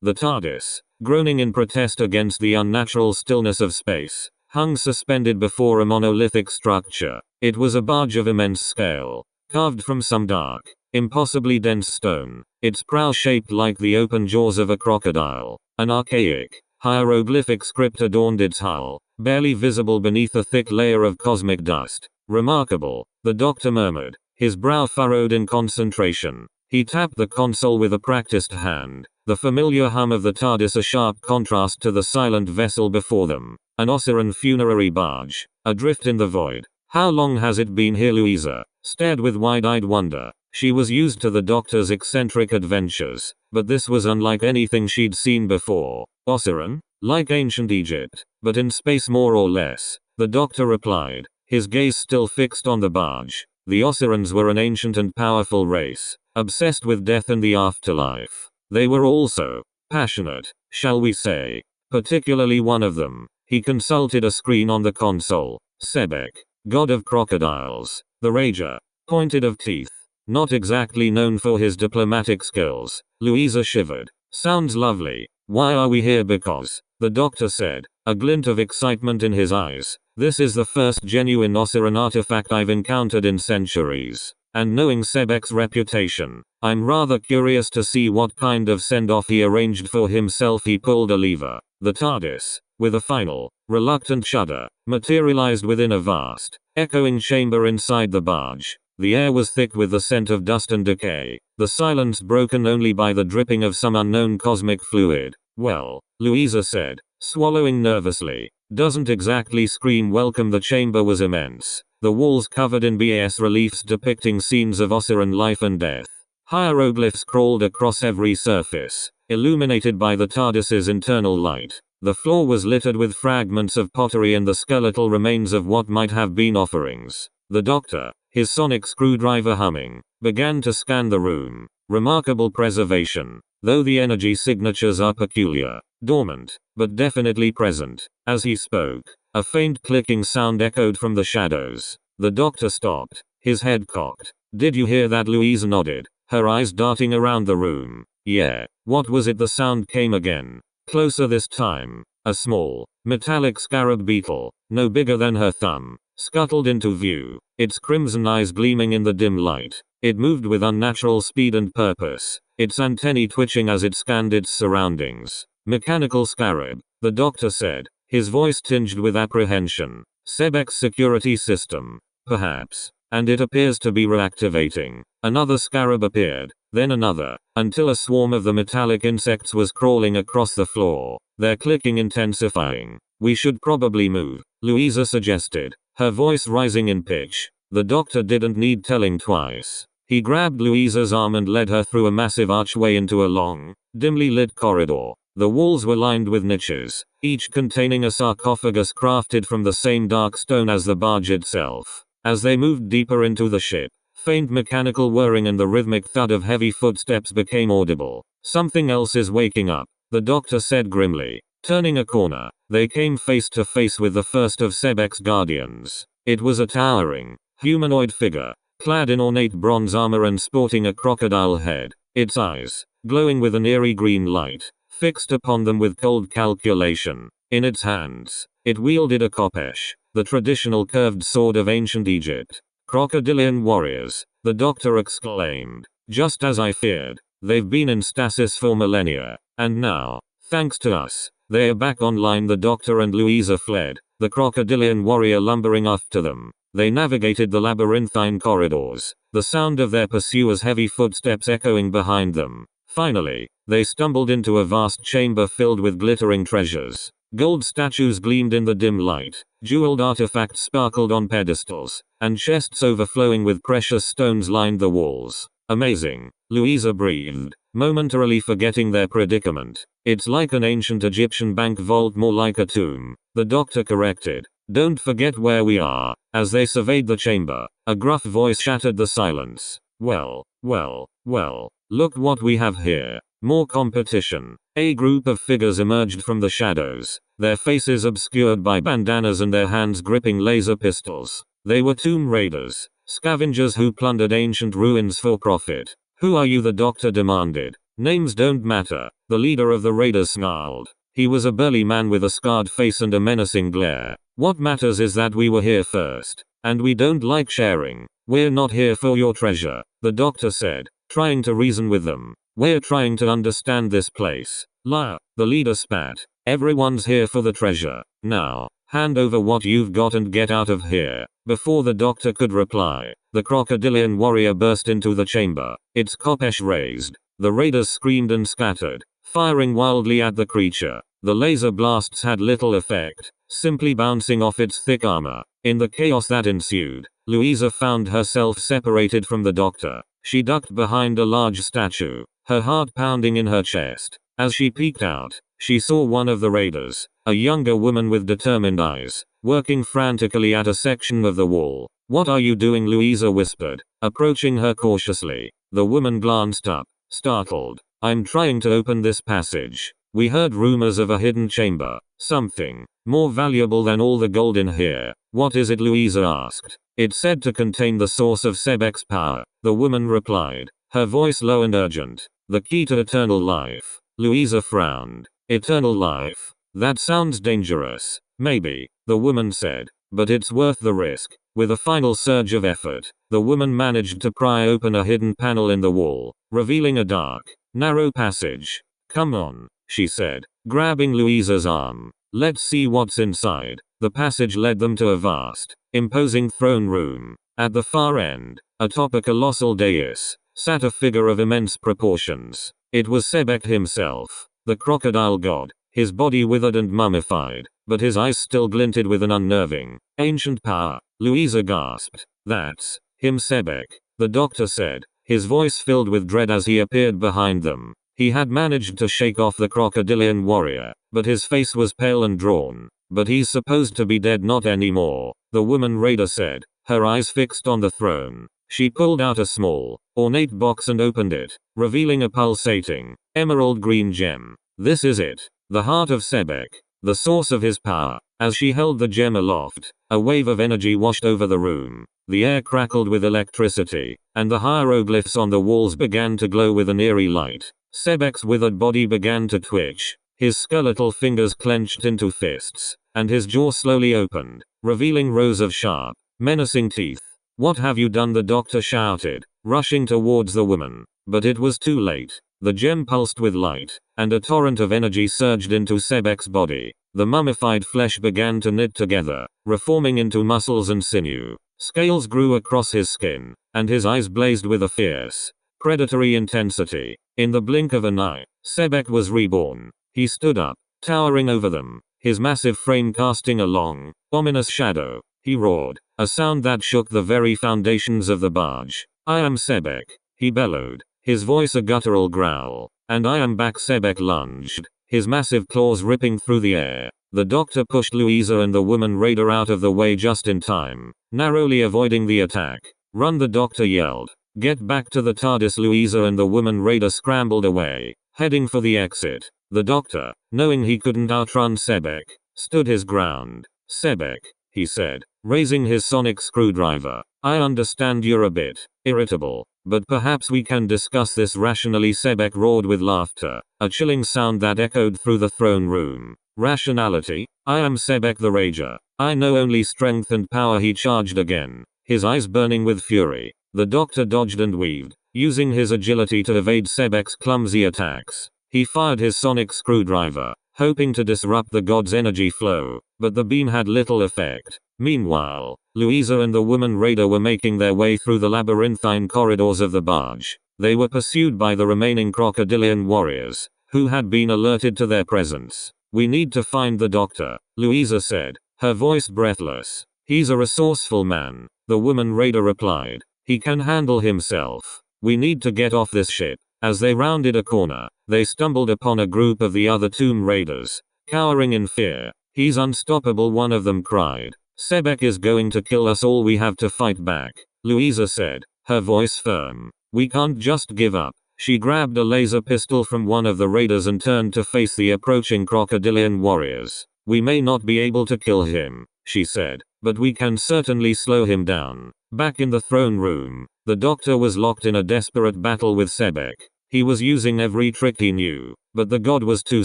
The TARDIS, groaning in protest against the unnatural stillness of space, hung suspended before a monolithic structure. It was a barge of immense scale, carved from some dark, impossibly dense stone, its prow shaped like the open jaws of a crocodile. An archaic, hieroglyphic script adorned its hull, barely visible beneath a thick layer of cosmic dust. Remarkable, the doctor murmured, his brow furrowed in concentration. He tapped the console with a practiced hand, the familiar hum of the TARDIS a sharp contrast to the silent vessel before them. An Osirian funerary barge, adrift in the void. How long has it been here? Louisa stared with wide-eyed wonder. She was used to the doctor's eccentric adventures, but this was unlike anything she'd seen before. Osirian? Like ancient Egypt, but in space more or less, the doctor replied, his gaze still fixed on the barge. The Osirians were an ancient and powerful race, obsessed with death and the afterlife. They were also passionate, shall we say. Particularly one of them. He consulted a screen on the console. Sebek, god of crocodiles, the rager, pointed of teeth. Not exactly known for his diplomatic skills. Louisa shivered. Sounds lovely. Why are we here? Because, the doctor said, a glint of excitement in his eyes. This is the first genuine Osirian artifact I've encountered in centuries. And knowing Sebek's reputation, I'm rather curious to see what kind of send-off he arranged for himself. He pulled a lever. The TARDIS, with a final, reluctant shudder, materialized within a vast, echoing chamber inside the barge. The air was thick with the scent of dust and decay, the silence broken only by the dripping of some unknown cosmic fluid. Well, Louisa said, swallowing nervously, doesn't exactly scream welcome. The chamber was immense, the walls covered in bas reliefs depicting scenes of Osirian life and death. Hieroglyphs crawled across every surface, illuminated by the TARDIS's internal light. The floor was littered with fragments of pottery and the skeletal remains of what might have been offerings. The doctor, his sonic screwdriver humming, began to scan the room. Remarkable preservation, though the energy signatures are peculiar, dormant, but definitely present. As he spoke, a faint clicking sound echoed from the shadows. The doctor stopped, his head cocked. Did you hear that? Louisa nodded, her eyes darting around the room. Yeah. What was it? The sound came again. Closer this time. A small, metallic scarab beetle, no bigger than her thumb, scuttled into view, its crimson eyes gleaming in the dim light. It moved with unnatural speed and purpose, its antennae twitching as it scanned its surroundings. Mechanical scarab, the doctor said, his voice tinged with apprehension. Sebek's security system, perhaps. And it appears to be reactivating. Another scarab appeared, then another, until a swarm of the metallic insects was crawling across the floor, their clicking intensifying. We should probably move, Louisa suggested, her voice rising in pitch. The doctor didn't need telling twice. He grabbed Louisa's arm and led her through a massive archway into a long, dimly lit corridor. The walls were lined with niches, each containing a sarcophagus crafted from the same dark stone as the barge itself. As they moved deeper into the ship, faint mechanical whirring and the rhythmic thud of heavy footsteps became audible. Something else is waking up, the doctor said grimly. Turning a corner, they came face to face with the first of Sebek's guardians. It was a towering, humanoid figure, clad in ornate bronze armor and sporting a crocodile head. Its eyes, glowing with an eerie green light, fixed upon them with cold calculation. In its hands, it wielded a khopesh, the traditional curved sword of ancient Egypt. Crocodilian warriors, the doctor exclaimed. Just as I feared. They've been in stasis for millennia, and now, thanks to us, they're back online. The doctor and Louisa fled, the crocodilian warrior lumbering after them. They navigated the labyrinthine corridors, the sound of their pursuers' heavy footsteps echoing behind them. Finally, they stumbled into a vast chamber filled with glittering treasures. Gold statues gleamed in the dim light, jeweled artifacts sparkled on pedestals, and chests overflowing with precious stones lined the walls. Amazing, Louisa breathed, momentarily forgetting their predicament. It's like an ancient Egyptian bank vault, more like a tomb, the doctor corrected. Don't forget where we are. As they surveyed the chamber, a gruff voice shattered the silence. Well, look what we have here. More competition. A group of figures emerged from the shadows, their faces obscured by bandanas and their hands gripping laser pistols. They were tomb raiders, scavengers who plundered ancient ruins for profit. Who are you? The doctor demanded. Names don't matter, the leader of the raiders snarled. He was a burly man with a scarred face and a menacing glare. What matters is that we were here first. And we don't like sharing. We're not here for your treasure, the doctor said, trying to reason with them. We're trying to understand this place. Liar, the leader spat. Everyone's here for the treasure. Now, hand over what you've got and get out of here. Before the doctor could reply, the crocodilian warrior burst into the chamber, its khopesh raised. The raiders screamed and scattered, firing wildly at the creature. The laser blasts had little effect, simply bouncing off its thick armor. In the chaos that ensued, Louisa found herself separated from the doctor. She ducked behind a large statue, her heart pounding in her chest. As she peeked out, she saw one of the raiders, a younger woman with determined eyes, working frantically at a section of the wall. "What are you doing?" Louisa whispered, approaching her cautiously. The woman glanced up, startled. "I'm trying to open this passage. We heard rumors of a hidden chamber, something more valuable than all the gold in here." "What is it?" Louisa asked. "It's said to contain the source of Sebek's power," the woman replied, her voice low and urgent. "The key to eternal life." Louisa frowned. "Eternal life? That sounds dangerous." "Maybe," the woman said, "but it's worth the risk." With a final surge of effort, the woman managed to pry open a hidden panel in the wall, revealing a dark, narrow passage. "Come on," she said, grabbing Louisa's arm. "Let's see what's inside." The passage led them to a vast, imposing throne room. At the far end, atop a colossal dais, sat a figure of immense proportions. It was Sebek himself, the crocodile god, his body withered and mummified, but his eyes still glinted with an unnerving, ancient power. Louisa gasped. "That's him, Sebek," the doctor said, his voice filled with dread as he appeared behind them. He had managed to shake off the crocodilian warrior, but his face was pale and drawn. "But he's supposed to be dead." "Not anymore," the woman raider said, her eyes fixed on the throne. She pulled out a small, ornate box and opened it, revealing a pulsating, emerald green gem. "This is it, the heart of Sebek, the source of his power." As she held the gem aloft, a wave of energy washed over the room. The air crackled with electricity, and the hieroglyphs on the walls began to glow with an eerie light. Sebek's withered body began to twitch. His skeletal fingers clenched into fists, and his jaw slowly opened, revealing rows of sharp, menacing teeth. "What have you done?" the doctor shouted, rushing towards the woman. But it was too late. The gem pulsed with light, and a torrent of energy surged into Sebek's body. The mummified flesh began to knit together, reforming into muscles and sinew. Scales grew across his skin, and his eyes blazed with a fierce, predatory intensity. In the blink of an eye, Sebek was reborn. He stood up, towering over them, his massive frame casting a long, ominous shadow. He roared, a sound that shook the very foundations of the barge. "I am Sebek," he bellowed, his voice a guttural growl. "And I am back." Sebek lunged, his massive claws ripping through the air. The doctor pushed Louisa and the woman raider out of the way just in time, narrowly avoiding the attack. "Run!" the doctor yelled. "Get back to the TARDIS!" Louisa and the woman raider scrambled away, heading for the exit. The doctor, knowing he couldn't outrun Sebek, stood his ground. "Sebek," he said, raising his sonic screwdriver, "I understand you're a bit irritable, but perhaps we can discuss this rationally." Sebek roared with laughter, a chilling sound that echoed through the throne room. "Rationality? I am Sebek the Rager. I know only strength and power." He charged again, his eyes burning with fury. The doctor dodged and weaved, using his agility to evade Sebek's clumsy attacks. He fired his sonic screwdriver, hoping to disrupt the god's energy flow, but the beam had little effect. Meanwhile, Louisa and the woman raider were making their way through the labyrinthine corridors of the barge. They were pursued by the remaining crocodilian warriors, who had been alerted to their presence. "We need to find the doctor," Louisa said, her voice breathless. "He's a resourceful man," the woman raider replied. "He can handle himself. We need to get off this ship." As they rounded a corner, they stumbled upon a group of the other tomb raiders, cowering in fear. "He's unstoppable," one of them cried. "Sebek is going to kill us all. We have to fight back," Louisa said, her voice firm. "We can't just give up." She grabbed a laser pistol from one of the raiders and turned to face the approaching crocodilian warriors. "We may not be able to kill him," she said, "but we can certainly slow him down." Back in the throne room, the doctor was locked in a desperate battle with Sebek. He was using every trick he knew, but the god was too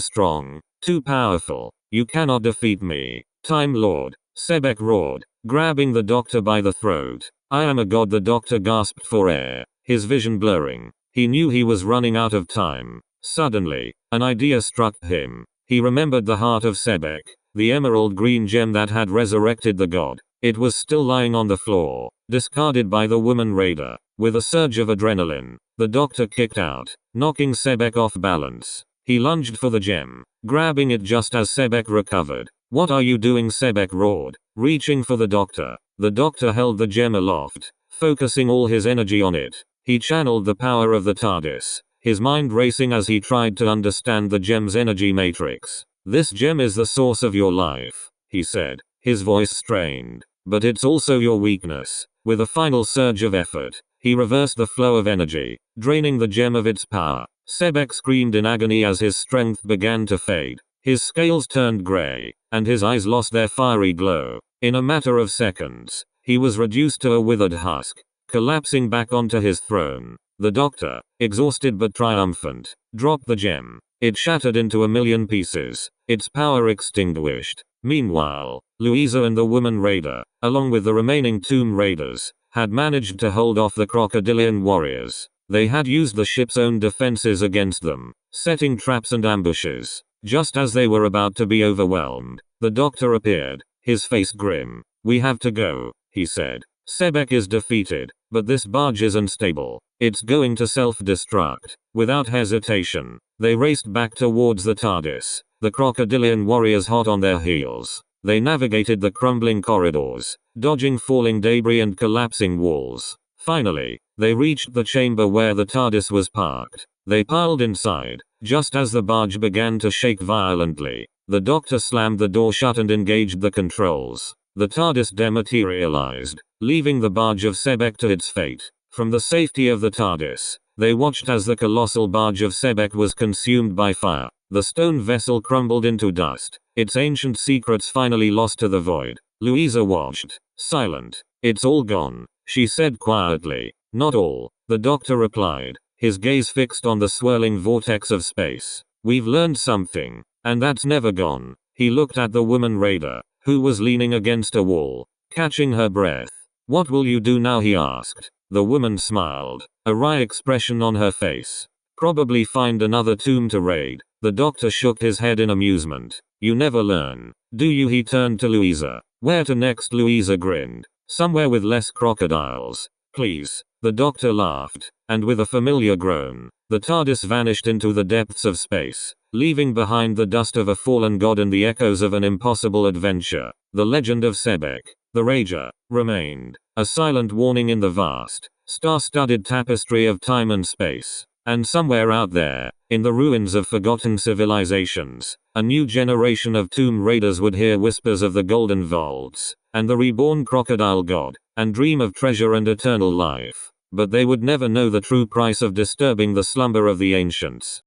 strong, too powerful. You cannot defeat me, Time Lord, Sebek roared, grabbing the doctor by the throat. I am a god, the doctor gasped for air, his vision blurring. He knew he was running out of time. Suddenly, an idea struck him. He remembered the heart of Sebek, the emerald green gem that had resurrected the god. It was still lying on the floor, discarded by the woman raider. With a surge of adrenaline, the doctor kicked out, knocking Sebek off balance. He lunged for the gem, grabbing it just as Sebek recovered. What are you doing? Sebek roared, reaching for the doctor. The doctor held the gem aloft, focusing all his energy on it. He channeled the power of the TARDIS, his mind racing as he tried to understand the gem's energy matrix. This gem is the source of your life, he said, his voice strained. But it's also your weakness. With a final surge of effort, he reversed the flow of energy, draining the gem of its power. Sebek screamed in agony as his strength began to fade. His scales turned gray, and his eyes lost their fiery glow. In a matter of seconds, he was reduced to a withered husk, collapsing back onto his throne. The doctor, exhausted but triumphant, dropped the gem. It shattered into a million pieces, its power extinguished. Meanwhile, Louisa and the woman raider, along with the remaining tomb raiders, had managed to hold off the crocodilian warriors. They had used the ship's own defenses against them, setting traps and ambushes. Just as they were about to be overwhelmed, the doctor appeared, his face grim. We have to go, he said. Sebek is defeated, but this barge is unstable. It's going to self-destruct. Without hesitation, they raced back towards the TARDIS, the crocodilian warriors hot on their heels. They navigated the crumbling corridors, dodging falling debris and collapsing walls. Finally, they reached the chamber where the TARDIS was parked. They piled inside, just as the barge began to shake violently. The doctor slammed the door shut and engaged the controls. The TARDIS dematerialized, leaving the barge of Sebek to its fate. From the safety of the TARDIS, they watched as the colossal barge of Sebek was consumed by fire. The stone vessel crumbled into dust, its ancient secrets finally lost to the void. Louisa watched, silent. It's all gone, she said quietly. Not all, the doctor replied, his gaze fixed on the swirling vortex of space. We've learned something, and that's never gone. He looked at the woman raider, who was leaning against a wall, catching her breath. What will you do now? He asked. The woman smiled, a wry expression on her face. Probably find another tomb to raid. The doctor shook his head in amusement. You never learn, do you? He turned to Louisa. Where to next? Louisa grinned. Somewhere with less crocodiles, please. The doctor laughed, and with a familiar groan, the TARDIS vanished into the depths of space, leaving behind the dust of a fallen god and the echoes of an impossible adventure. The legend of Sebek, the Rager, remained, a silent warning in the vast, star-studded tapestry of time and space. And somewhere out there, in the ruins of forgotten civilizations, a new generation of tomb raiders would hear whispers of the golden vaults, and the reborn crocodile god, and dream of treasure and eternal life. But they would never know the true price of disturbing the slumber of the ancients.